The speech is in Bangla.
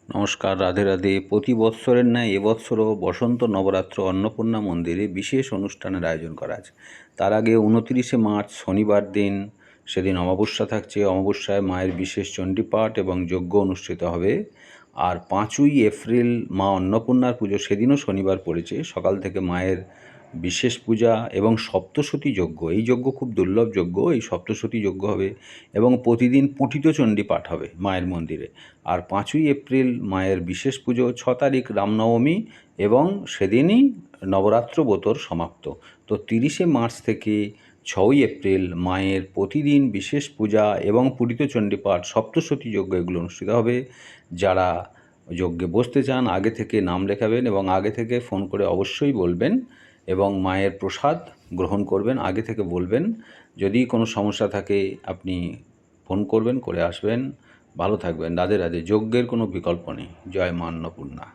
নমস্কার, রাধে রাধে। প্রতি বৎসরের ন্যায় এবৎসরও বসন্ত নবরাত্র অন্নপূর্ণা মন্দিরে বিশেষ অনুষ্ঠানের আয়োজন করা আছে। তার আগে 29শে মার্চ শনিবার দিন, সেদিন অমাবস্যা থাকছে। অমাবস্যায় মায়ের বিশেষ চণ্ডীপাঠ এবং যজ্ঞ অনুষ্ঠিত হবে। আর 5ই এপ্রিল মা অন্নপূর্ণার পুজো, সেদিনও শনিবার পড়েছে। সকাল থেকে মায়ের বিশেষ পূজা এবং সপ্তশতী যজ্ঞ। এই যজ্ঞ খুব দুর্লভ যজ্ঞ। এই সপ্তশতী যজ্ঞ হবে এবং প্রতিদিন পঠিত চণ্ডী পাঠ হবে মায়ের মন্দিরে। আর 5ই এপ্রিল মায়ের বিশেষ পুজো, 6 তারিখ রামনবমী এবং সেদিনই নবরাত্র ব্রতর সমাপ্ত। তো 30শে মার্চ থেকে 6ই এপ্রিল মায়ের প্রতিদিন বিশেষ পূজা এবং পঠিত চণ্ডীপাঠ, সপ্তশতী যজ্ঞ এগুলো অনুষ্ঠিত হবে। যারা যজ্ঞে বসতে চান আগে থেকে নাম লেখাবেন এবং আগে থেকে ফোন করে অবশ্যই বলবেন এবং মায়ের প্রসাদ গ্রহণ করবেন। আগে থেকে বলবেন। যদি কোনো সমস্যা থাকে আপনি ফোন করবেন, করে আসবেন। ভালো থাকবেন। রাধে রাধে। যজ্ঞের কোনো বিকল্প নেই। জয় মা অন্নপূর্ণা।